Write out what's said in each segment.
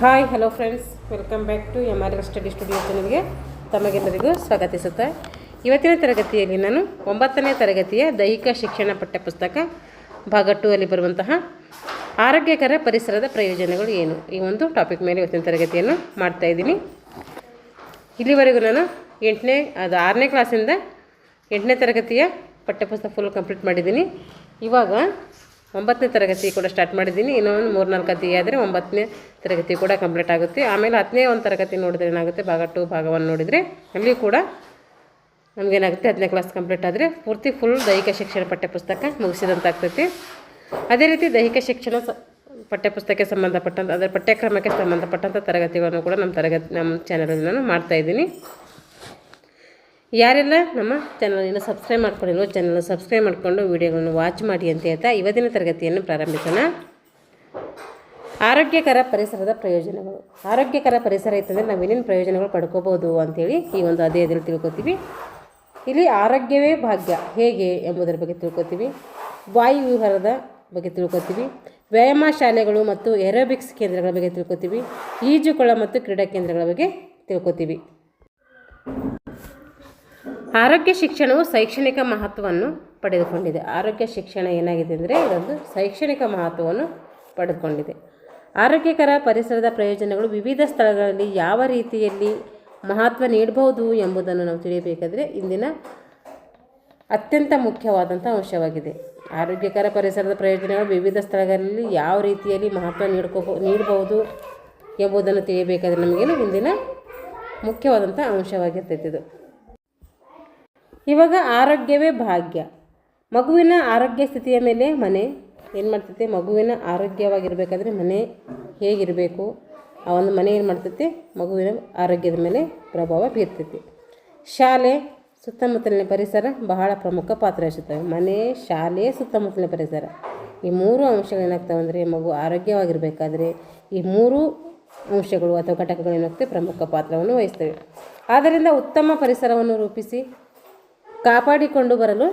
Hi hello friends, welcome back to MRL study studio ಚಾನಲ್ಗೆ ತಮಗೆಲ್ಲರಿಗೂ ಸ್ವಾಗತಿಸುತ್ತಾ. ಇವತ್ತಿನ ತರಗತಿಯಲ್ಲಿ ನಾನು 9ನೇ ತರಗತಿಯ ದೈಹಿಕ ಶಿಕ್ಷಣ ಪಠ್ಯಪುಸ್ತಕ ಭಾಗ 2 ಅಲ್ಲಿ ಬರುವಂತಹ ಆರೋಗ್ಯಕರ ಪರಿಸರದ ಪ್ರಯೋಜನಗಳು ಏನು ಈ ಒಂದು ಟಾಪಿಕ್ ಮೇಲೆ ಇವತ್ತಿನ ತರಗತಿಯನ್ನು ಮಾಡ್ತಾಯಿದ್ದೀನಿ. ಇಲ್ಲಿವರೆಗೂ ನಾನು 6ನೇ ಕ್ಲಾಸಿಂದ 8ನೇ ತರಗತಿಯ ಪಠ್ಯಪುಸ್ತಕ ಫುಲ್ ಕಂಪ್ಲೀಟ್ ಮಾಡಿದ್ದೀನಿ. ಇವಾಗ 9ನೇ ತರಗತಿ ಕೂಡ ಸ್ಟಾರ್ಟ್ ಮಾಡಿದ್ದೀನಿ. ಇನ್ನೊಂದು 3-4 ಅಧ್ಯಾಯ ಆದರೆ 9ನೇ ತರಗತಿ ಕೂಡ ಕಂಪ್ಲೀಟ್ ಆಗುತ್ತೆ. ಆಮೇಲೆ 10ನೇ ಒಂದು ತರಗತಿ ನೋಡಿದ್ರೆ ಏನಾಗುತ್ತೆ, ಭಾಗ 2 ಭಾಗ 1 ನೋಡಿದರೆ ಅಲ್ಲಿ ಕೂಡ ನಮಗೇನಾಗುತ್ತೆ, 10ನೇ ಕ್ಲಾಸ್ ಕಂಪ್ಲೀಟ್ ಆದರೆ ಪೂರ್ತಿ ಫುಲ್ ದೈಹಿಕ ಶಿಕ್ಷಣ ಪಠ್ಯಪುಸ್ತಕ ಮುಗಿಸಿದಂತಾಗ್ತೈತಿ. ಅದೇ ರೀತಿ ದೈಹಿಕ ಶಿಕ್ಷಣ ಪಠ್ಯಪುಸ್ತಕಕ್ಕೆ ಸಂಬಂಧಪಟ್ಟಂಥ ಅದರ ಪಠ್ಯಕ್ರಮಕ್ಕೆ ಸಂಬಂಧಪಟ್ಟಂಥ ತರಗತಿಗಳನ್ನು ಕೂಡ ನಮ್ಮ ಚಾನಲಲ್ಲಿ ನಾನು ಮಾಡ್ತಾಯಿದ್ದೀನಿ. ಯಾರೆಲ್ಲ ನಮ್ಮ ಚಾನಲನ್ನು ಸಬ್ಸ್ಕ್ರೈಬ್ ಮಾಡ್ಕೊಂಡಿರೋ ಚಾನಲ್ನ ಸಬ್ಸ್ಕ್ರೈಬ್ ಮಾಡಿಕೊಂಡು ವಿಡಿಯೋಗಳನ್ನು ವಾಚ್ ಮಾಡಿ ಅಂತ ಹೇಳ್ತಾ ಇವತ್ತಿನ ತರಗತಿಯನ್ನು ಪ್ರಾರಂಭಿಸೋಣ. ಆರೋಗ್ಯಕರ ಪರಿಸರದ ಪ್ರಯೋಜನಗಳು. ಆರೋಗ್ಯಕರ ಪರಿಸರ ಇತ್ತಂದರೆ ನಾವೇನೇನು ಪ್ರಯೋಜನಗಳು ಪಡ್ಕೋಬೋದು ಅಂಥೇಳಿ ಈ ಒಂದು ಅಧ್ಯಾಯದಲ್ಲಿ ತಿಳ್ಕೊತೀವಿ. ಇಲ್ಲಿ ಆರೋಗ್ಯವೇ ಭಾಗ್ಯ ಹೇಗೆ ಎಂಬುದರ ಬಗ್ಗೆ ತಿಳ್ಕೊತೀವಿ. ವಾಯು ವಿಹಾರದ ಬಗ್ಗೆ ತಿಳ್ಕೊತೀವಿ. ವ್ಯಾಯಾಮ ಶಾಲೆಗಳು ಮತ್ತು ಏರೋಬಿಕ್ಸ್ ಕೇಂದ್ರಗಳ ಬಗ್ಗೆ ತಿಳ್ಕೊತೀವಿ. ಈಜುಕೊಳ ಮತ್ತು ಕ್ರೀಡಾ ಕೇಂದ್ರಗಳ ಬಗ್ಗೆ ತಿಳ್ಕೊತೀವಿ. ಆರೋಗ್ಯ ಶಿಕ್ಷಣವು ಶೈಕ್ಷಣಿಕ ಮಹತ್ವವನ್ನು ಪಡೆದುಕೊಂಡಿದೆ. ಆರೋಗ್ಯ ಶಿಕ್ಷಣ ಏನಾಗಿದೆ ಅಂದರೆ ಇದೊಂದು ಶೈಕ್ಷಣಿಕ ಮಹತ್ವವನ್ನು ಪಡೆದುಕೊಂಡಿದೆ. ಆರೋಗ್ಯಕರ ಪರಿಸರದ ಪ್ರಯೋಜನಗಳು ವಿವಿಧ ಸ್ಥಳಗಳಲ್ಲಿ ಯಾವ ರೀತಿಯಲ್ಲಿ ಮಹತ್ವ ನೀಡಬಹುದು ಎಂಬುದನ್ನು ನಾವು ತಿಳಿಯಬೇಕಾದರೆ ಇಂದಿನ ಅತ್ಯಂತ ಮುಖ್ಯವಾದಂಥ ಅಂಶವಾಗಿದೆ. ಆರೋಗ್ಯಕರ ಪರಿಸರದ ಪ್ರಯೋಜನಗಳು ವಿವಿಧ ಸ್ಥಳಗಳಲ್ಲಿ ಯಾವ ರೀತಿಯಲ್ಲಿ ಮಹತ್ವ ನೀಡಬಹುದು ಎಂಬುದನ್ನು ತಿಳಿಯಬೇಕಾದ್ರೆ ನಮಗೇನು ಇಂದಿನ ಮುಖ್ಯವಾದಂಥ ಅಂಶವಾಗಿರ್ತೈತೆ ಇದು. ಇವಾಗ ಆರೋಗ್ಯವೇ ಭಾಗ್ಯ. ಮಗುವಿನ ಆರೋಗ್ಯ ಸ್ಥಿತಿಯ ಮೇಲೆ ಮನೆ ಏನು ಮಾಡ್ತೈತೆ, ಮಗುವಿನ ಆರೋಗ್ಯವಾಗಿರಬೇಕಾದ್ರೆ ಮನೆ ಹೇಗಿರಬೇಕು, ಆ ಒಂದು ಮನೆ ಏನು ಮಾಡ್ತೈತೆ, ಮಗುವಿನ ಆರೋಗ್ಯದ ಮೇಲೆ ಪ್ರಭಾವ ಬೀರ್ತೈತಿ. ಶಾಲೆ ಸುತ್ತಮುತ್ತಲಿನ ಪರಿಸರ ಬಹಳ ಪ್ರಮುಖ ಪಾತ್ರ ವಹಿಸುತ್ತವೆ. ಮನೆ, ಶಾಲೆ, ಸುತ್ತಮುತ್ತಲಿನ ಪರಿಸರ ಈ 3 ಅಂಶಗಳು ಏನಾಗ್ತವೆ ಅಂದರೆ ಮಗು ಆರೋಗ್ಯವಾಗಿರಬೇಕಾದ್ರೆ ಈ 3 ಅಂಶಗಳು ಅಥವಾ ಘಟಕಗಳು ಏನಾಗ್ತವೆ, ಪ್ರಮುಖ ಪಾತ್ರವನ್ನು ವಹಿಸ್ತವೆ. ಆದ್ದರಿಂದ ಉತ್ತಮ ಪರಿಸರವನ್ನು ರೂಪಿಸಿ ಕಾಪಾಡಿಕೊಂಡು ಬರಲು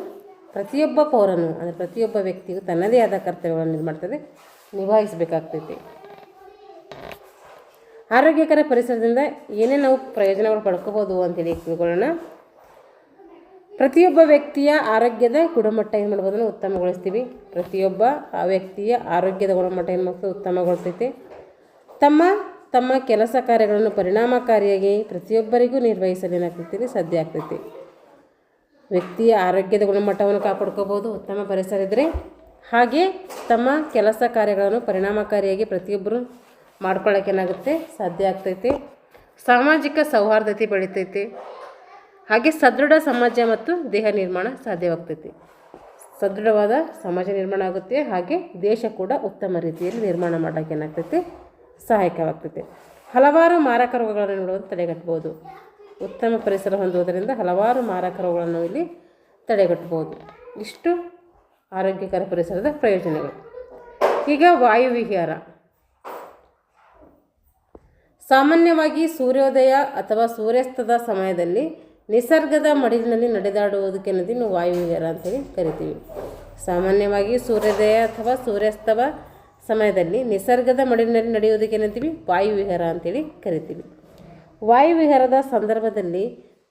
ಪ್ರತಿಯೊಬ್ಬ ಪೌರನು ಅಂದರೆ ಪ್ರತಿಯೊಬ್ಬ ವ್ಯಕ್ತಿಗೂ ತನ್ನದೇ ಆದ ಕರ್ತವ್ಯಗಳನ್ನು ನಿಭಾಯಿಸಬೇಕಾಗ್ತೈತಿ. ಆರೋಗ್ಯಕರ ಪರಿಸರದಿಂದ ಏನೇ ನಾವು ಪ್ರಯೋಜನಗಳು ಪಡ್ಕೋಬೋದು ಅಂತೇಳಿ ತಿಳ್ಕೊಳ್ಳೋಣ. ಪ್ರತಿಯೊಬ್ಬ ವ್ಯಕ್ತಿಯ ಆರೋಗ್ಯದ ಗುಣಮಟ್ಟ ಏನು ಮಾಡ್ಬೋದನ್ನು ಉತ್ತಮಗೊಳಿಸ್ತೀವಿ. ಪ್ರತಿಯೊಬ್ಬ ಆ ವ್ಯಕ್ತಿಯ ಆರೋಗ್ಯದ ಗುಣಮಟ್ಟ ಏನು ಮಾಡ್ತದೆ, ಉತ್ತಮಗೊಳಿಸ್ತೈತಿ. ತಮ್ಮ ಕೆಲಸ ಕಾರ್ಯಗಳನ್ನು ಪರಿಣಾಮಕಾರಿಯಾಗಿ ಪ್ರತಿಯೊಬ್ಬರಿಗೂ ನಿರ್ವಹಿಸಲು ಏನಾಗ್ತೈತಿ, ಸಾಧ್ಯ ಆಗ್ತೈತಿ. ವ್ಯಕ್ತಿಯ ಆರೋಗ್ಯದ ಗುಣಮಟ್ಟವನ್ನು ಕಾಪಾಡ್ಕೋಬೋದು ಉತ್ತಮ ಪರಿಸರ ಇದ್ದರೆ. ಹಾಗೆ ತಮ್ಮ ಕೆಲಸ ಕಾರ್ಯಗಳನ್ನು ಪರಿಣಾಮಕಾರಿಯಾಗಿ ಪ್ರತಿಯೊಬ್ಬರು ಮಾಡ್ಕೊಳ್ಳೋಕೆ ಏನಾಗುತ್ತೆ, ಸಾಧ್ಯ ಆಗ್ತೈತಿ. ಸಾಮಾಜಿಕ ಸೌಹಾರ್ದತೆ ಬೆಳೀತೈತಿ. ಹಾಗೆ ಸದೃಢ ಸಮಾಜ ಮತ್ತು ದೇಹ ನಿರ್ಮಾಣ ಸಾಧ್ಯವಾಗ್ತೈತಿ. ಸದೃಢವಾದ ಸಮಾಜ ನಿರ್ಮಾಣ ಆಗುತ್ತೆ. ಹಾಗೆ ದೇಶ ಕೂಡ ಉತ್ತಮ ರೀತಿಯಲ್ಲಿ ನಿರ್ಮಾಣ ಮಾಡೋಕೆ ಏನಾಗ್ತೈತಿ, ಸಹಾಯಕವಾಗ್ತೈತಿ. ಹಲವಾರು ಮಾರಕ ರೋಗಗಳನ್ನು ನೋಡುವಂತೆ ತಡೆಗಟ್ಬೋದು. ಉತ್ತಮ ಪರಿಸರ ಹೊಂದುವುದರಿಂದ ಹಲವಾರು ಮಾರಕ ರೋಗಗಳನ್ನು ಇಲ್ಲಿ ತಡೆಗಟ್ಟಬಹುದು. ಇಷ್ಟು ಆರೋಗ್ಯಕರ ಪರಿಸರದ ಪ್ರಯೋಜನಗಳು. ಈಗ ವಾಯುವಿಹಾರ. ಸಾಮಾನ್ಯವಾಗಿ ಸೂರ್ಯೋದಯ ಅಥವಾ ಸೂರ್ಯಾಸ್ತದ ಸಮಯದಲ್ಲಿ ನಿಸರ್ಗದ ಮಡಿಲಿನಲ್ಲಿ ನಡೆದಾಡುವುದಕ್ಕೆ ನಾವು ವಾಯುವಿಹಾರ ಅಂತೇಳಿ ಕರಿತೀವಿ. ಸಾಮಾನ್ಯವಾಗಿ ಸೂರ್ಯೋದಯ ಅಥವಾ ಸೂರ್ಯಾಸ್ತವ ಸಮಯದಲ್ಲಿ ನಿಸರ್ಗದ ಮಡಿಲಿನಲ್ಲಿ ನಡೆಯುವುದಕ್ಕೆ ಏನಂತೀವಿ, ವಾಯುವಿಹಾರ ಅಂತೇಳಿ ಕರಿತೀವಿ. ವಾಯುವಿಹಾರದ ಸಂದರ್ಭದಲ್ಲಿ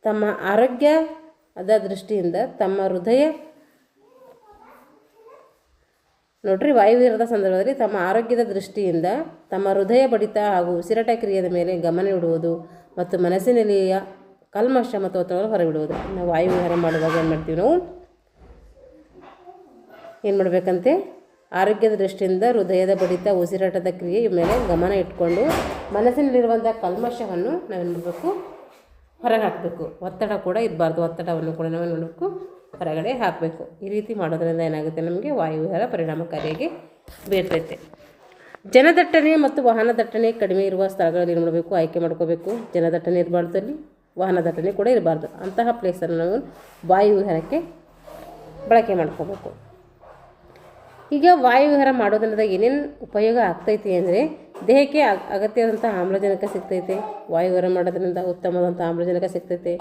ತಮ್ಮ ಆರೋಗ್ಯದ ದೃಷ್ಟಿಯಿಂದ ವಾಯುವಿಹಾರದ ಸಂದರ್ಭದಲ್ಲಿ ತಮ್ಮ ಆರೋಗ್ಯದ ದೃಷ್ಟಿಯಿಂದ ತಮ್ಮ ಹೃದಯ ಬಡಿತ ಹಾಗೂ ಉಸಿರಾಟ ಕ್ರಿಯೆಯ ಮೇಲೆ ಗಮನ ಇಡುವುದು ಮತ್ತು ಮನಸ್ಸಿನಲ್ಲಿಯ ಕಲ್ಮಶ ಮತ್ತು ಒತ್ತಡವನ್ನು ಹೊರಬಿಡುವುದು. ನಾವು ವಾಯುವಿಹಾರ ಮಾಡುವಾಗ ಏನು ಮಾಡ್ತೀವಿ, ನಾವು ಏನು ಮಾಡಬೇಕಂತೆ, ಆರೋಗ್ಯದ ದೃಷ್ಟಿಯಿಂದ ಹೃದಯದ ಬಡಿತ, ಉಸಿರಾಟದ ಕ್ರಿಯೆ ಮೇಲೆ ಗಮನ ಇಟ್ಕೊಂಡು ಮನಸ್ಸಿನಲ್ಲಿರುವಂಥ ಕಲ್ಮಶವನ್ನು ನಾವೇನು ಮಾಡಬೇಕು, ಹೊರಗೆ ಹಾಕಬೇಕು. ಒತ್ತಡ ಕೂಡ ಇರಬಾರ್ದು. ಒತ್ತಡವನ್ನು ಕೂಡ ನಾವೇನು ಮಾಡಬೇಕು, ಹೊರಗಡೆ ಹಾಕಬೇಕು. ಈ ರೀತಿ ಮಾಡೋದ್ರಿಂದ ಏನಾಗುತ್ತೆ, ನಮಗೆ ವಾಯುವಿಹಾರ ಪರಿಣಾಮಕಾರಿಯಾಗಿ ಬೀರ್ತೈತೆ. ಜನದಟ್ಟಣೆ ಮತ್ತು ವಾಹನ ದಟ್ಟಣೆ ಕಡಿಮೆ ಇರುವ ಸ್ಥಳಗಳಲ್ಲಿ ಏನು ಮಾಡಬೇಕು, ಆಯ್ಕೆ ಮಾಡ್ಕೋಬೇಕು. ಜನದಟ್ಟಣೆ ಇರಬಾರ್ದು, ಅಲ್ಲಿ ವಾಹನ ದಟ್ಟಣೆ ಕೂಡ ಇರಬಾರ್ದು. ಅಂತಹ ಪ್ಲೇಸನ್ನು ನಾವು ವಾಯುವಿಹಾರಕ್ಕೆ ಬಳಕೆ ಮಾಡ್ಕೋಬೇಕು. ಈಗ ವಾಯುವಿಹಾರ ಮಾಡೋದ್ರಿಂದ ಏನೇನು ಉಪಯೋಗ ಆಗ್ತೈತಿ ಅಂದರೆ ದೇಹಕ್ಕೆ ಅಗತ್ಯವಾದಂಥ ಆಮ್ಲಜನಕ ಸಿಗ್ತೈತೆ. ವಾಯುವಿಹಾರ ಮಾಡೋದ್ರಿಂದ ಉತ್ತಮವಾದಂಥ ಆಮ್ಲಜನಕ ಸಿಗ್ತೈತೆ.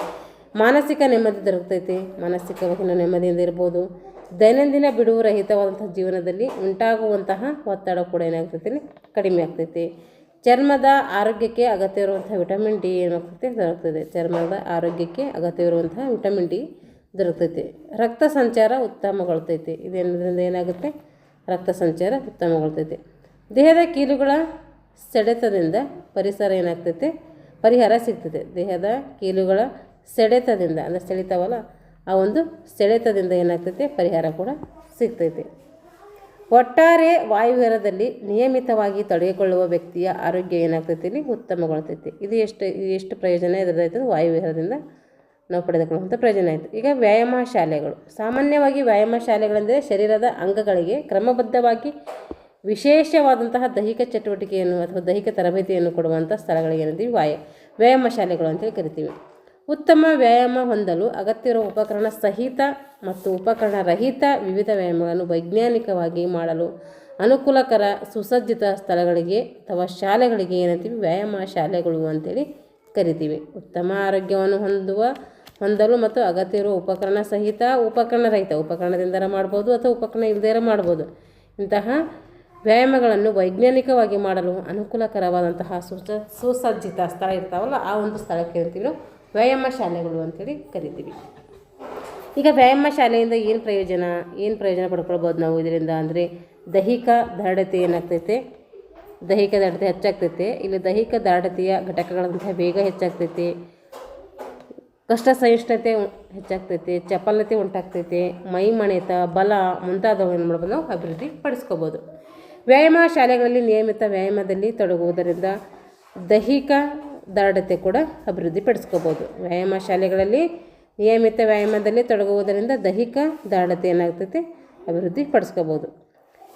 ಮಾನಸಿಕ ನೆಮ್ಮದಿ ದೊರಕತೈತೆ. ಮಾನಸಿಕವಾಗಿ ನೆಮ್ಮದಿಯಿಂದ ಇರ್ಬೋದು. ದೈನಂದಿನ ಬಿಡುವು ರಹಿತವಾದಂಥ ಜೀವನದಲ್ಲಿ ಉಂಟಾಗುವಂತಹ ಒತ್ತಡ ಕೂಡ ಏನಾಗ್ತೈತಿ, ಕಡಿಮೆ ಆಗ್ತೈತಿ. ಚರ್ಮದ ಆರೋಗ್ಯಕ್ಕೆ ಅಗತ್ಯವಿರುವಂಥ ವಿಟಮಿನ್ ಡಿ ಏನಾಗ್ತೈತೆ ದೊರಕ್ತದೆ. ಚರ್ಮದ ಆರೋಗ್ಯಕ್ಕೆ ಅಗತ್ಯವಿರುವಂತಹ ವಿಟಮಿನ್ ಡಿ ದೊರಕ್ತೈತೆ. ರಕ್ತ ಸಂಚಾರ ಉತ್ತಮಗೊಳ್ತೈತೆ. ಇದೇನದ್ರಿಂದ ಏನಾಗುತ್ತೆ, ರಕ್ತ ಸಂಚಾರ ಉತ್ತಮಗೊಳ್ತೈತೆ. ದೇಹದ ಕೀಲುಗಳ ಸೆಳೆತದಿಂದ ಪರಿಸರ ಏನಾಗ್ತೈತೆ, ಪರಿಹಾರ ಸಿಗ್ತದೆ. ದೇಹದ ಕೀಲುಗಳ ಸೆಳೆತದಿಂದ ಅಂದರೆ ಸೆಳಿತಾವಲ್ಲ, ಆ ಒಂದು ಸೆಳೆತದಿಂದ ಏನಾಗ್ತೈತೆ, ಪರಿಹಾರ ಕೂಡ ಸಿಗ್ತೈತೆ. ಒಟ್ಟಾರೆ ವಾಯುವಿಹಾರದಲ್ಲಿ ನಿಯಮಿತವಾಗಿ ತೊಡಗಿಕೊಳ್ಳುವ ವ್ಯಕ್ತಿಯ ಆರೋಗ್ಯ ಏನಾಗ್ತೈತಿ, ಇಲ್ಲಿ ಉತ್ತಮಗೊಳ್ತೈತಿ. ಇದು ಎಷ್ಟು ಪ್ರಯೋಜನ ಇದರದಾಯ್ತದೆ, ವಾಯುವಿಹಾರದಿಂದ ನಾವು ಪಡೆದುಕೊಳ್ಳುವಂಥ ಪ್ರಯೋಜನ ಆಯಿತು. ಈಗ ವ್ಯಾಯಾಮ ಶಾಲೆಗಳು. ಸಾಮಾನ್ಯವಾಗಿ ವ್ಯಾಯಾಮ ಶಾಲೆಗಳೆಂದರೆ ಶರೀರದ ಅಂಗಗಳಿಗೆ ಕ್ರಮಬದ್ಧವಾಗಿ ವಿಶೇಷವಾದಂತಹ ದೈಹಿಕ ಚಟುವಟಿಕೆಯನ್ನು ಅಥವಾ ದೈಹಿಕ ತರಬೇತಿಯನ್ನು ಕೊಡುವಂಥ ಸ್ಥಳಗಳಿಗೆ ಏನಂತೀವಿ, ವ್ಯಾಯಾಮ ಶಾಲೆಗಳು ಅಂತೇಳಿ ಕರಿತೀವಿ. ಉತ್ತಮ ವ್ಯಾಯಾಮ ಹೊಂದಲು ಅಗತ್ಯವಿರುವ ಉಪಕರಣ ಸಹಿತ ಮತ್ತು ಉಪಕರಣ ರಹಿತ ವಿವಿಧ ವ್ಯಾಯಾಮಗಳನ್ನು ವೈಜ್ಞಾನಿಕವಾಗಿ ಮಾಡಲು ಅನುಕೂಲಕರ ಸುಸಜ್ಜಿತ ಸ್ಥಳಗಳಿಗೆ ಅಥವಾ ಶಾಲೆಗಳಿಗೆ ಏನಂತೀವಿ, ವ್ಯಾಯಾಮ ಶಾಲೆಗಳು ಅಂತೇಳಿ ಕರಿತೀವಿ. ಉತ್ತಮ ಆರೋಗ್ಯವನ್ನು ಹೊಂದಲು ಮತ್ತು ಅಗತ್ಯವಿರುವ ಉಪಕರಣ ಸಹಿತ ಉಪಕರಣ ರಹಿತ, ಉಪಕರಣದಿಂದ ಮಾಡ್ಬೋದು ಅಥವಾ ಉಪಕರಣ ಇಲ್ಲದೇ ಮಾಡ್ಬೋದು, ಇಂತಹ ವ್ಯಾಯಾಮಗಳನ್ನು ವೈಜ್ಞಾನಿಕವಾಗಿ ಮಾಡಲು ಅನುಕೂಲಕರವಾದಂತಹ ಸುಸಜ್ಜಿತ ಸ್ಥಳ ಇರ್ತಾವಲ್ಲ, ಆ ಒಂದು ಸ್ಥಳಕ್ಕೆ ಅಂತೀವಿ ವ್ಯಾಯಾಮ ಶಾಲೆಗಳು ಅಂತೇಳಿ ಕರಿತೀವಿ. ಈಗ ವ್ಯಾಯಾಮ ಶಾಲೆಯಿಂದ ಏನು ಪ್ರಯೋಜನ ಪಡ್ಕೊಳ್ಬೋದು ನಾವು ಇದರಿಂದ ಅಂದರೆ ದೈಹಿಕ ದೃಢತೆ ಏನಾಗ್ತೈತೆ, ದೈಹಿಕ ದೃಢತೆ ಹೆಚ್ಚಾಗ್ತೈತೆ. ಇಲ್ಲಿ ದೈಹಿಕ ದೃಢತೆಯ ಘಟಕಗಳಂತಹ ವೇಗ ಹೆಚ್ಚಾಗ್ತೈತೆ, ಕಷ್ಟ ಸಹಿಷ್ಣುತೆ ಹೆಚ್ಚಾಗ್ತೈತೆ, ಚಪಲತೆ ಉಂಟಾಗ್ತೈತೆ, ಮೈಮಣಿತ, ಬಲ ಮುಂತಾದವು ಏನು ಮಾಡ್ಬೋದು, ನಾವು ಅಭಿವೃದ್ಧಿ ಪಡಿಸ್ಕೋಬೋದು. ವ್ಯಾಯಾಮ ಶಾಲೆಗಳಲ್ಲಿ ನಿಯಮಿತ ವ್ಯಾಯಾಮದಲ್ಲಿ ತೊಡಗುವುದರಿಂದ ದೈಹಿಕ ದೃಢತೆ ಕೂಡ ಅಭಿವೃದ್ಧಿ ಪಡಿಸ್ಕೋಬೋದು. ವ್ಯಾಯಾಮ ಶಾಲೆಗಳಲ್ಲಿ ನಿಯಮಿತ ವ್ಯಾಯಾಮದಲ್ಲಿ ತೊಡಗುವುದರಿಂದ ದೈಹಿಕ ದೃಢತೆ ಏನಾಗ್ತೈತೆ, ಅಭಿವೃದ್ಧಿ ಪಡಿಸ್ಕೋಬೋದು.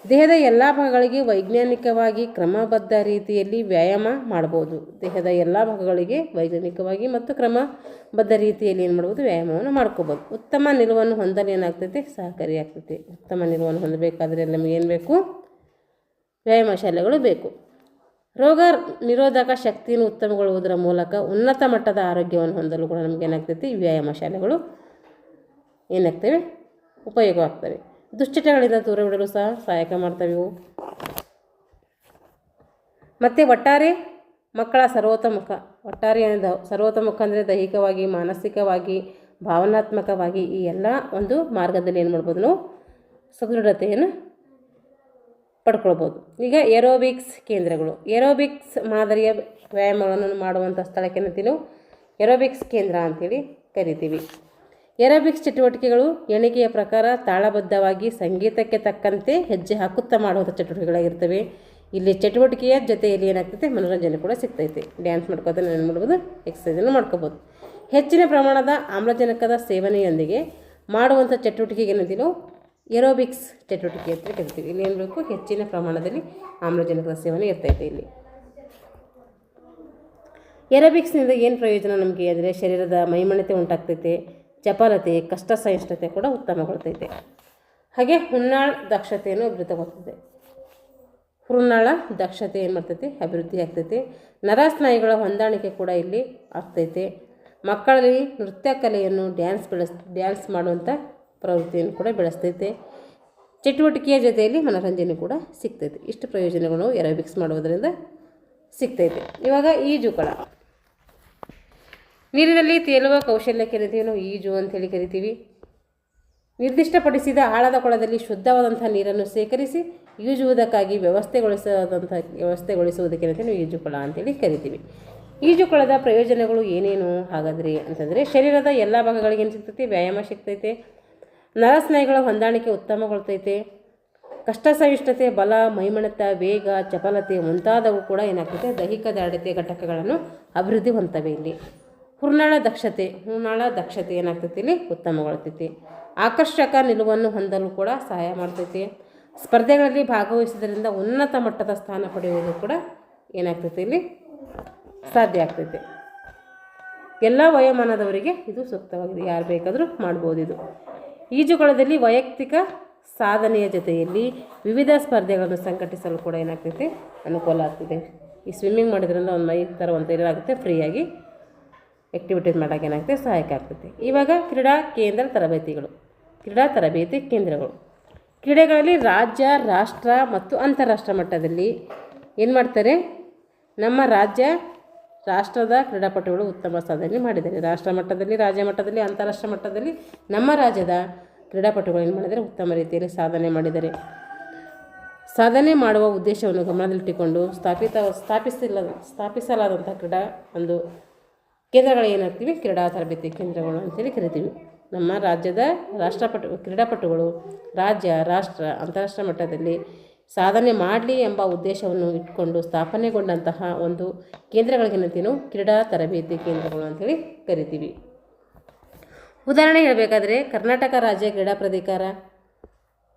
ದೇಹದ ಎಲ್ಲ ಭಾಗಗಳಿಗೆ ವೈಜ್ಞಾನಿಕವಾಗಿ ಕ್ರಮಬದ್ಧ ರೀತಿಯಲ್ಲಿ ವ್ಯಾಯಾಮ ಮಾಡ್ಬೋದು. ದೇಹದ ಎಲ್ಲ ಭಾಗಗಳಿಗೆ ವೈಜ್ಞಾನಿಕವಾಗಿ ಮತ್ತು ಕ್ರಮಬದ್ಧ ರೀತಿಯಲ್ಲಿ ಏನು ಮಾಡ್ಬೋದು, ವ್ಯಾಯಾಮವನ್ನು ಮಾಡ್ಕೋಬೋದು. ಉತ್ತಮ ನಿಲುವನ್ನು ಹೊಂದಲು ಏನಾಗ್ತೈತೆ, ಸಹಕಾರಿಯಾಗ್ತೈತೆ. ಉತ್ತಮ ನಿಲುವನ್ನು ಹೊಂದಬೇಕಾದ್ರೆ ನಮಗೆ ಏನು ಬೇಕು, ವ್ಯಾಯಾಮ ಶಾಲೆಗಳು ಬೇಕು. ರೋಗ ನಿರೋಧಕ ಶಕ್ತಿಯನ್ನು ಉತ್ತಮಗೊಳ್ಳುವುದರ ಮೂಲಕ ಉನ್ನತ ಮಟ್ಟದ ಆರೋಗ್ಯವನ್ನು ಹೊಂದಲು ಕೂಡ ನಮಗೆ ಏನಾಗ್ತೈತಿ, ವ್ಯಾಯಾಮ ಶಾಲೆಗಳು ಏನಾಗ್ತವೆ, ಉಪಯೋಗವಾಗ್ತವೆ. ದುಶ್ಚಟಗಳಿಂದ ದೂರವಿಡಲು ಸಹ ಸಹಾಯಕ ಮಾಡ್ತವೆ ಇವು. ಮತ್ತು ಒಟ್ಟಾರೆ ಮಕ್ಕಳ ಸರ್ವತೋಮುಖ ಅಂದರೆ ದೈಹಿಕವಾಗಿ, ಮಾನಸಿಕವಾಗಿ, ಭಾವನಾತ್ಮಕವಾಗಿ ಈ ಎಲ್ಲ ಒಂದು ಮಾರ್ಗದಲ್ಲಿ ಏನು ಮಾಡ್ಬೋದು, ನಾವು ಸದೃಢತೆಯನ್ನು ಪಡ್ಕೊಳ್ಬೋದು. ಈಗ ಏರೋಬಿಕ್ಸ್ ಕೇಂದ್ರಗಳು. ಏರೋಬಿಕ್ಸ್ ಮಾದರಿಯ ವ್ಯಾಯಾಮಗಳನ್ನು ಮಾಡುವಂಥ ಸ್ಥಳಕ್ಕೆ ಏನಂತೀವಿ ನಾವು ಏರೋಬಿಕ್ಸ್ ಕೇಂದ್ರ ಅಂತೇಳಿ ಕರಿತೀವಿ. ಏರೋಬಿಕ್ಸ್ ಚಟುವಟಿಕೆಗಳು ಎಣಿಕೆಯ ಪ್ರಕಾರ ತಾಳಬದ್ಧವಾಗಿ ಸಂಗೀತಕ್ಕೆ ತಕ್ಕಂತೆ ಹೆಜ್ಜೆ ಹಾಕುತ್ತಾ ಮಾಡುವಂಥ ಚಟುವಟಿಕೆಗಳಾಗಿರ್ತವೆ. ಇಲ್ಲಿ ಚಟುವಟಿಕೆಯ ಜೊತೆಯಲ್ಲಿ ಏನಾಗ್ತೈತೆ, ಮನೋರಂಜನೆ ಕೂಡ ಸಿಗ್ತೈತೆ. ಡ್ಯಾನ್ಸ್ ಮಾಡ್ಕೋತ ಏನು ಮಾಡ್ಬೋದು, ಎಕ್ಸಸೈಸನ್ನು ಮಾಡ್ಕೋಬೋದು. ಹೆಚ್ಚಿನ ಪ್ರಮಾಣದ ಆಮ್ಲಜನಕದ ಸೇವನೆಯೊಂದಿಗೆ ಮಾಡುವಂಥ ಚಟುವಟಿಕೆಗೆ ಏನಂತೀವಿ ನಾವು ಏರೋಬಿಕ್ಸ್ ಚಟುವಟಿಕೆ ಅಂತ ಕರಿತೀವಿ. ಇಲ್ಲಿ ಏನು ಬೇಕು, ಹೆಚ್ಚಿನ ಪ್ರಮಾಣದಲ್ಲಿ ಆಮ್ಲಜನಕದ ಸೇವನೆ ಇರ್ತೈತೆ. ಇಲ್ಲಿ ಏರೋಬಿಕ್ಸ್ನಿಂದ ಏನು ಪ್ರಯೋಜನ ನಮಗೆ ಅಂದರೆ ಶರೀರದ ಮೈಮಣತೆ ಉಂಟಾಗ್ತೈತೆ, ಚಪಲತೆ, ಕಷ್ಟ ಸಹಿಷ್ಣುತೆ ಕೂಡ ಉತ್ತಮಗೊಳ್ತೈತೆ. ಹಾಗೆ ಹುನ್ನಾಳ ದಕ್ಷತೆಯನ್ನು ಅಭಿವೃದ್ಧಿಗೊಳ್ತೈತೆ. ಹುನ್ನಾಳ ದಕ್ಷತೆ ಏನು ಮಾಡ್ತೈತೆ, ಅಭಿವೃದ್ಧಿ ಆಗ್ತೈತೆ. ನರಸ್ನಾಯುಗಳ ಹೊಂದಾಣಿಕೆ ಕೂಡ ಇಲ್ಲಿ ಆಗ್ತೈತೆ. ಮಕ್ಕಳಲ್ಲಿ ನೃತ್ಯ ಕಲೆಯನ್ನು ಡ್ಯಾನ್ಸ್ ಮಾಡುವಂಥ ಪ್ರವೃತ್ತಿಯನ್ನು ಕೂಡ ಬೆಳೆಸ್ತೈತೆ. ಚಟುವಟಿಕೆಯ ಜೊತೆಯಲ್ಲಿ ಮನೋರಂಜನೆ ಕೂಡ ಸಿಗ್ತೈತೆ. ಇಷ್ಟು ಪ್ರಯೋಜನಗಳು ಏರೋಬಿಕ್ಸ್ ಮಾಡುವುದರಿಂದ ಸಿಗ್ತೈತೆ. ಇವಾಗ ಈಜುಕೊಳ. ನೀರಿನಲ್ಲಿ ತೇಲುವ ಕೌಶಲ್ಯಕ್ಕೆ ಏನಂತೀವಿ ನಾವು ಈಜು ಅಂಥೇಳಿ ಕರಿತೀವಿ. ನಿರ್ದಿಷ್ಟಪಡಿಸಿದ ಆಳದ ಕೊಳದಲ್ಲಿ ಶುದ್ಧವಾದಂಥ ನೀರನ್ನು ಸೇಕರಿಸಿ ಈಜುವುದಕ್ಕಾಗಿ ವ್ಯವಸ್ಥೆಗೊಳಿಸುವುದಕ್ಕೆ ಏನಂತೀವಿ ನಾವು ಈಜುಕೊಳ ಅಂತೇಳಿ ಕರಿತೀವಿ. ಈಜುಕೊಳದ ಪ್ರಯೋಜನಗಳು ಏನೇನು ಹಾಗಾದರೆ ಅಂತಂದರೆ ಶರೀರದ ಎಲ್ಲ ಭಾಗಗಳಿಗೆ ಏನು ಸಿಗ್ತೈತೆ, ವ್ಯಾಯಾಮ ಸಿಗ್ತೈತೆ. ನರಸ್ನಾಯುಗಳ ಹೊಂದಾಣಿಕೆ ಉತ್ತಮಗೊಳ್ತೈತೆ. ಕಷ್ಟ ಸಹಿಷ್ಣುತೆ, ಬಲ, ಮೈಮಣತ, ವೇಗ, ಚಪಲತೆ ಮುಂತಾದವು ಕೂಡ ಏನಾಗ್ತೈತೆ, ದೈಹಿಕ ದೃಢತೆ ಘಟಕಗಳನ್ನು ಅಭಿವೃದ್ಧಿ ಹೊಂದ್ತವೆ. ಇಲ್ಲಿ ಹುನ್ನಾಳ ದಕ್ಷತೆ ಏನಾಗ್ತೈತಿ, ಇಲ್ಲಿ ಉತ್ತಮಗೊಳ್ತೈತಿ. ಆಕರ್ಷಕ ನಿಲುವನ್ನು ಹೊಂದಲು ಕೂಡ ಸಹಾಯ ಮಾಡ್ತೈತಿ. ಸ್ಪರ್ಧೆಗಳಲ್ಲಿ ಭಾಗವಹಿಸುವುದರಿಂದ ಉನ್ನತ ಮಟ್ಟದ ಸ್ಥಾನ ಪಡೆಯುವುದು ಕೂಡ ಏನಾಗ್ತೈತಿ, ಇಲ್ಲಿ ಸಾಧ್ಯ ಆಗ್ತೈತೆ. ಎಲ್ಲ ವಯೋಮಾನದವರಿಗೆ ಇದು ಸೂಕ್ತವಾಗಿದೆ, ಯಾರು ಬೇಕಾದರೂ ಮಾಡ್ಬೋದು. ಇದು ಈಜುಕೊಳದಲ್ಲಿ ವೈಯಕ್ತಿಕ ಸಾಧನೆಯ ಜೊತೆಯಲ್ಲಿ ವಿವಿಧ ಸ್ಪರ್ಧೆಗಳನ್ನು ಸಂಘಟಿಸಲು ಕೂಡ ಏನಾಗ್ತೈತೆ, ಅನುಕೂಲ ಆಗ್ತದೆ. ಈ ಸ್ವಿಮ್ಮಿಂಗ್ ಮಾಡೋದ್ರಿಂದ ಒಂದು ಮೈ ಥರ ಒಂದು ಏನಾಗುತ್ತೆ, ಫ್ರೀಯಾಗಿ ಆ್ಯಕ್ಟಿವಿಟೀಸ್ ಮಾಡೋಕೆ ಏನಾಗುತ್ತೆ, ಸಹಾಯಕ ಆಗ್ತೈತೆ. ಇವಾಗ ಕ್ರೀಡಾ ತರಬೇತಿ ಕೇಂದ್ರಗಳು. ಕ್ರೀಡೆಗಳಲ್ಲಿ ರಾಜ್ಯ, ರಾಷ್ಟ್ರ ಮತ್ತು ಅಂತಾರಾಷ್ಟ್ರ ಮಟ್ಟದಲ್ಲಿ ಏನು ಮಾಡ್ತಾರೆ, ನಮ್ಮ ರಾಷ್ಟ್ರದ ಕ್ರೀಡಾಪಟುಗಳು ಉತ್ತಮ ಸಾಧನೆ ಮಾಡಿದ್ದಾರೆ. ರಾಷ್ಟ್ರ ಮಟ್ಟದಲ್ಲಿ, ರಾಜ್ಯ ಮಟ್ಟದಲ್ಲಿ, ಅಂತಾರಾಷ್ಟ್ರೀಯ ಮಟ್ಟದಲ್ಲಿ ನಮ್ಮ ರಾಜ್ಯದ ಕ್ರೀಡಾಪಟುಗಳು ಏನು ಮಾಡಿದ್ದಾರೆ, ಉತ್ತಮ ರೀತಿಯಲ್ಲಿ ಸಾಧನೆ ಮಾಡಿದ್ದಾರೆ. ಸಾಧನೆ ಮಾಡುವ ಉದ್ದೇಶವನ್ನು ಗಮನದಲ್ಲಿಟ್ಟುಕೊಂಡು ಸ್ಥಾಪಿಸಲಾದಂಥ ಒಂದು ಕೇಂದ್ರಗಳು ಏನಾಗ್ತೀವಿ, ಕ್ರೀಡಾ ತರಬೇತಿ ಕೇಂದ್ರಗಳು ಅಂತೇಳಿ ಕರಿತೀವಿ. ನಮ್ಮ ರಾಜ್ಯದ ಕ್ರೀಡಾಪಟುಗಳು ರಾಷ್ಟ್ರ, ಅಂತಾರಾಷ್ಟ್ರೀಯ ಮಟ್ಟದಲ್ಲಿ ಸಾಧನೆ ಮಾಡಲಿ ಎಂಬ ಉದ್ದೇಶವನ್ನು ಇಟ್ಕೊಂಡು ಸ್ಥಾಪನೆಗೊಂಡಂತಹ ಒಂದು ಕೇಂದ್ರಗಳಿಗೆ ಏನಂತೀವಿ ನಾವು ಕ್ರೀಡಾ ತರಬೇತಿ ಕೇಂದ್ರಗಳು ಅಂತೇಳಿ ಕರಿತೀವಿ. ಉದಾಹರಣೆ ಹೇಳಬೇಕಾದ್ರೆ ಕರ್ನಾಟಕ ರಾಜ್ಯ ಕ್ರೀಡಾ ಪ್ರಾಧಿಕಾರ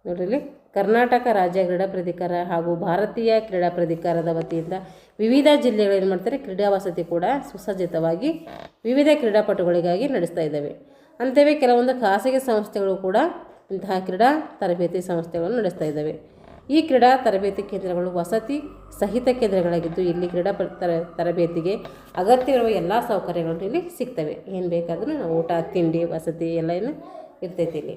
ನೋಡ್ರಿ, ಕರ್ನಾಟಕ ರಾಜ್ಯ ಕ್ರೀಡಾ ಪ್ರಾಧಿಕಾರ ಹಾಗೂ ಭಾರತೀಯ ಕ್ರೀಡಾ ಪ್ರಾಧಿಕಾರದ ವತಿಯಿಂದ ವಿವಿಧ ಜಿಲ್ಲೆಗಳು ಏನು ಮಾಡ್ತಾರೆ, ಕ್ರೀಡಾ ವಸತಿ ಕೂಡ ಸುಸಜ್ಜಿತವಾಗಿ ವಿವಿಧ ಕ್ರೀಡಾಪಟುಗಳಿಗಾಗಿ ನಡೆಸ್ತಾ ಇದ್ದಾವೆ. ಅಂತೆಯೇ ಕೆಲವೊಂದು ಖಾಸಗಿ ಸಂಸ್ಥೆಗಳು ಕೂಡ ಇಂತಹ ಕ್ರೀಡಾ ತರಬೇತಿ ಸಂಸ್ಥೆಗಳನ್ನು ನಡೆಸ್ತಾ ಇದ್ದಾವೆ. ಈ ಕ್ರೀಡಾ ತರಬೇತಿ ಕೇಂದ್ರಗಳು ವಸತಿ ಸಹಿತ ಕೇಂದ್ರಗಳಾಗಿದ್ದು ಇಲ್ಲಿ ಕ್ರೀಡಾ ತರಬೇತಿಗೆ ಅಗತ್ಯವಿರುವ ಎಲ್ಲ ಸೌಕರ್ಯಗಳು ಇಲ್ಲಿ ಸಿಗ್ತವೆ. ಏನು ಬೇಕಾದರೂ ನಾವು ಊಟ, ತಿಂಡಿ, ವಸತಿ ಎಲ್ಲ ಏನು ಇರ್ತೈತಿ ಇಲ್ಲಿ.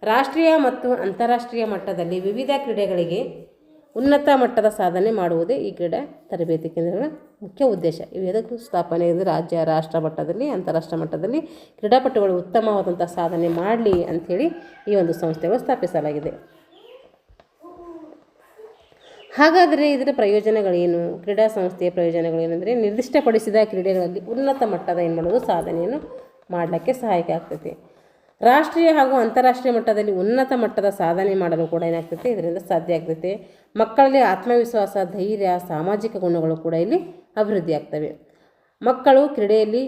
ರಾಷ್ಟ್ರೀಯ ಮತ್ತು ಅಂತಾರಾಷ್ಟ್ರೀಯ ಮಟ್ಟದಲ್ಲಿ ವಿವಿಧ ಕ್ರೀಡೆಗಳಿಗೆ ಉನ್ನತ ಮಟ್ಟದ ಸಾಧನೆ ಮಾಡುವುದೇ ಈ ಕ್ರೀಡಾ ತರಬೇತಿ ಕೇಂದ್ರಗಳ ಮುಖ್ಯ ಉದ್ದೇಶ. ಇವು ಎದಕ್ಕೂ ಸ್ಥಾಪನೆ ಇದೆ, ರಾಷ್ಟ್ರ ಮಟ್ಟದಲ್ಲಿ, ಅಂತಾರಾಷ್ಟ್ರೀಯ ಮಟ್ಟದಲ್ಲಿ ಕ್ರೀಡಾಪಟುಗಳು ಉತ್ತಮವಾದಂಥ ಸಾಧನೆ ಮಾಡಲಿ ಅಂಥೇಳಿ ಈ ಒಂದು ಸಂಸ್ಥೆಗಳು ಸ್ಥಾಪಿಸಲಾಗಿದೆ. ಹಾಗಾದರೆ ಇದರ ಪ್ರಯೋಜನಗಳೇನು? ಕ್ರೀಡಾ ಸಂಸ್ಥೆಯ ಪ್ರಯೋಜನಗಳೇನೆಂದರೆ ನಿರ್ದಿಷ್ಟಪಡಿಸಿದ ಕ್ರೀಡೆಗಳಲ್ಲಿ ಉನ್ನತ ಮಟ್ಟದ ಏನು ಮಾಡೋದು, ಸಾಧನೆಯನ್ನು ಮಾಡಲಿಕ್ಕೆ ಸಹಾಯಕ ಆಗ್ತೈತಿ. ರಾಷ್ಟ್ರೀಯ ಹಾಗೂ ಅಂತಾರಾಷ್ಟ್ರೀಯ ಮಟ್ಟದಲ್ಲಿ ಉನ್ನತ ಮಟ್ಟದ ಸಾಧನೆ ಮಾಡಲು ಕೂಡ ಏನಾಗ್ತೈತೆ, ಇದರಿಂದ ಸಾಧ್ಯ ಆಗ್ತೈತೆ. ಮಕ್ಕಳಲ್ಲಿ ಆತ್ಮವಿಶ್ವಾಸ, ಧೈರ್ಯ, ಸಾಮಾಜಿಕ ಗುಣಗಳು ಕೂಡ ಇಲ್ಲಿ ಅಭಿವೃದ್ಧಿ ಆಗ್ತವೆ. ಮಕ್ಕಳು ಕ್ರೀಡೆಯಲ್ಲಿ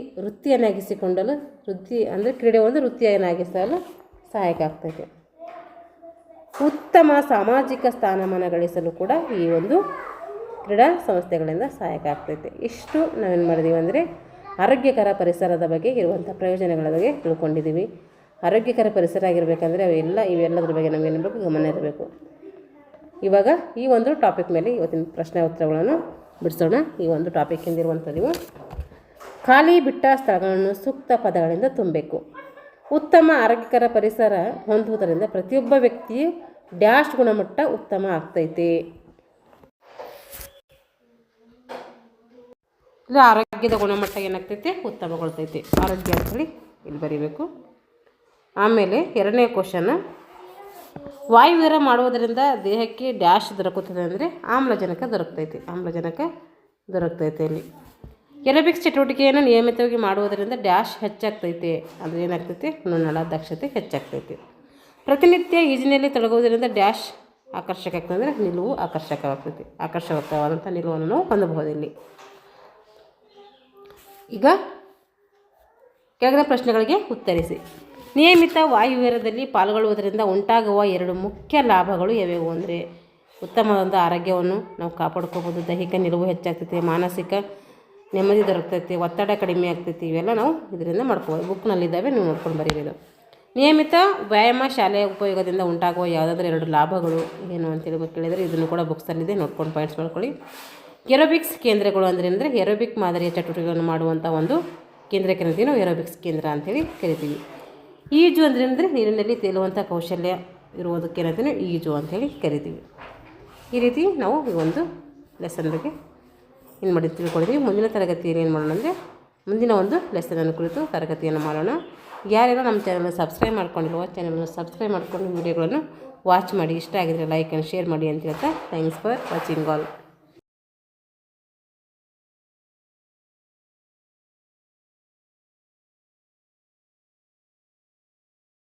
ಕ್ರೀಡೆ ಒಂದು ವೃತ್ತಿಯನ್ನಾಗಿಸಲು ಸಹಾಯಕ ಆಗ್ತೈತೆ. ಉತ್ತಮ ಸಾಮಾಜಿಕ ಸ್ಥಾನಮಾನ ಗಳಿಸಲು ಕೂಡ ಈ ಒಂದು ಕ್ರೀಡಾ ಸಂಸ್ಥೆಗಳಿಂದ ಸಹಾಯಕ ಆಗ್ತೈತೆ. ಇಷ್ಟು ನಾವೇನು ಮಾಡಿದ್ದೀವಿ ಅಂದರೆ ಆರೋಗ್ಯಕರ ಪರಿಸರದ ಬಗ್ಗೆ ಇರುವಂಥ ಪ್ರಯೋಜನಗಳ ಬಗ್ಗೆ ತಿಳ್ಕೊಂಡಿದ್ದೀವಿ. ಆರೋಗ್ಯಕರ ಪರಿಸರ ಆಗಿರಬೇಕಂದ್ರೆ ಇವೆಲ್ಲದ್ರ ಬಗ್ಗೆ ನಮಗೇನಿರಬೇಕು, ಗಮನ ಇರಬೇಕು. ಇವಾಗ ಈ ಒಂದು ಟಾಪಿಕ್ ಮೇಲೆ ಇವತ್ತಿನ ಪ್ರಶ್ನೆ ಉತ್ತರಗಳನ್ನು ಬಿಡಿಸೋಣ. ಈ ಒಂದು ಟಾಪಿಕ್ಕಿಂದಿರುವಂಥದ್ದು ಖಾಲಿ ಬಿಟ್ಟ ಸ್ಥಳಗಳನ್ನು ಸೂಕ್ತ ಪದಗಳಿಂದ ತುಂಬಬೇಕು. ಉತ್ತಮ ಆರೋಗ್ಯಕರ ಪರಿಸರ ಹೊಂದುವುದರಿಂದ ಪ್ರತಿಯೊಬ್ಬ ವ್ಯಕ್ತಿಯು ಡ್ಯಾಶ್ ಗುಣಮಟ್ಟ ಉತ್ತಮ ಆಗ್ತೈತೆ. ಇಲ್ಲ, ಆರೋಗ್ಯದ ಗುಣಮಟ್ಟ ಏನಾಗ್ತೈತೆ, ಉತ್ತಮಗೊಳ್ತೈತೆ. ಆರೋಗ್ಯ ಅಂತೇಳಿ ಇಲ್ಲಿ ಬರೀಬೇಕು. ಆಮೇಲೆ ಎರಡನೇ ಕ್ವಶನ್, ವಾಯುವಿಹಾರ ಮಾಡುವುದರಿಂದ ದೇಹಕ್ಕೆ ಡ್ಯಾಶ್ ದೊರಕುತ್ತದೆ ಅಂದರೆ ಆಮ್ಲಜನಕ ದೊರಕ್ತೈತೆ ಇಲ್ಲಿ. ಏರೋಬಿಕ್ಸ್ ಚಟುವಟಿಕೆಯನ್ನು ನಿಯಮಿತವಾಗಿ ಮಾಡುವುದರಿಂದ ಡ್ಯಾಶ್ ಹೆಚ್ಚಾಗ್ತೈತೆ ಅಂದರೆ ಏನಾಗ್ತೈತೆ, ನುಣಳ ದಕ್ಷತೆ ಹೆಚ್ಚಾಗ್ತೈತೆ. ಪ್ರತಿನಿತ್ಯ ಈಜಿನಲ್ಲಿ ತೊಡಗುವುದರಿಂದ ಡ್ಯಾಶ್ ಆಕರ್ಷಕ ಆಗ್ತದೆ ಅಂದರೆ ನಿಲುವು ಆಕರ್ಷಕವಾದಂಥ ನಿಲುವನ್ನು ನಾವು ಹೊಂದಬಹುದು ಇಲ್ಲಿ. ಈಗ ಕೆಳಗಿನ ಪ್ರಶ್ನೆಗಳಿಗೆ ಉತ್ತರಿಸಿ. ನಿಯಮಿತ ವಾಯುವಿಹಾರದಲ್ಲಿ ಪಾಲ್ಗೊಳ್ಳುವುದರಿಂದ ಉಂಟಾಗುವ 2 ಮುಖ್ಯ ಲಾಭಗಳು ಯಾವ್ಯಾವು ಅಂದರೆ ಉತ್ತಮವಾದ ಆರೋಗ್ಯವನ್ನು ನಾವು ಕಾಪಾಡ್ಕೋಬೋದು, ದೈಹಿಕ ನಿಲುವು ಹೆಚ್ಚಾಗ್ತೈತೆ, ಮಾನಸಿಕ ನೆಮ್ಮದಿ ದೊರಕ್ತೈತಿ, ಒತ್ತಡ ಕಡಿಮೆ ಆಗ್ತೈತಿ. ಇವೆಲ್ಲ ನಾವು ಇದರಿಂದ ಮಾಡ್ಕೋಬೋದು. ಬುಕ್ನಲ್ಲಿದ್ದಾವೆ, ನೀವು ನೋಡ್ಕೊಂಡು ಬರೀಬೋದು. ನಿಯಮಿತ ವ್ಯಾಯಾಮ ಶಾಲೆಯ ಉಪಯೋಗದಿಂದ ಉಂಟಾಗುವ ಯಾವುದಾದ್ರೂ 2 ಲಾಭಗಳು ಏನು ಅಂತೇಳಿ ಕೇಳಿದರೆ ಇದನ್ನು ಕೂಡ ಬುಕ್ಸಲ್ಲಿದೆ, ನೋಡ್ಕೊಂಡು ಪಾಯಿಂಟ್ಸ್ ಮಾಡ್ಕೊಳ್ಳಿ. ಏರೋಬಿಕ್ಸ್ ಕೇಂದ್ರಗಳು ಅಂದರೆ ಏರೋಬಿಕ್ ಮಾದರಿಯ ಚಟುವಟಿಕೆಗಳನ್ನು ಮಾಡುವಂಥ ಒಂದು ಕೇಂದ್ರಕ್ಕೆ ಕರಿತೀವಿ ನಾವು ಏರೋಬಿಕ್ಸ್ ಕೇಂದ್ರ ಅಂತೇಳಿ ಕರಿತೀವಿ. ಈಜು ಅಂದರೆ ನೀರಿನಲ್ಲಿ ತೇಲುವಂಥ ಕೌಶಲ್ಯ ಇರುವುದಕ್ಕೆ ಏನಂತೀವಿ ಈಜು ಅಂಥೇಳಿ ಕರಿತೀವಿ. ಈ ರೀತಿ ನಾವು ಈ ಒಂದು ಲೆಸನ್ ಬಗ್ಗೆ ಏನು ಮಾಡಿ ತಿಳ್ಕೊಂಡಿದ್ದೀವಿ. ಮುಂದಿನ ತರಗತಿಯಲ್ಲಿ ಏನು ಮಾಡೋಣ ಅಂದರೆ ಮುಂದಿನ ಒಂದು ಲೆಸನನ್ನು ಕುರಿತು ತರಗತಿಯನ್ನು ಮಾಡೋಣ. ಯಾರ್ಯಾರು ನಮ್ಮ ಚಾನಲ್ನ ಸಬ್ಸ್ಕ್ರೈಬ್ ಮಾಡ್ಕೊಂಡಿಲ್ವೋ ಚಾನಲ್ನ ಸಬ್ಸ್ಕ್ರೈಬ್ ಮಾಡಿಕೊಂಡು ವಿಡಿಯೋಗಳನ್ನು ವಾಚ್ ಮಾಡಿ. ಇಷ್ಟ ಆಗಿದರೆ ಲೈಕ್ ಆ್ಯಂಡ್ ಶೇರ್ ಮಾಡಿ ಅಂತ ಹೇಳ್ತಾ ಥ್ಯಾಂಕ್ಸ್ ಫಾರ್ ವಾಚಿಂಗ್ ಆಲ್.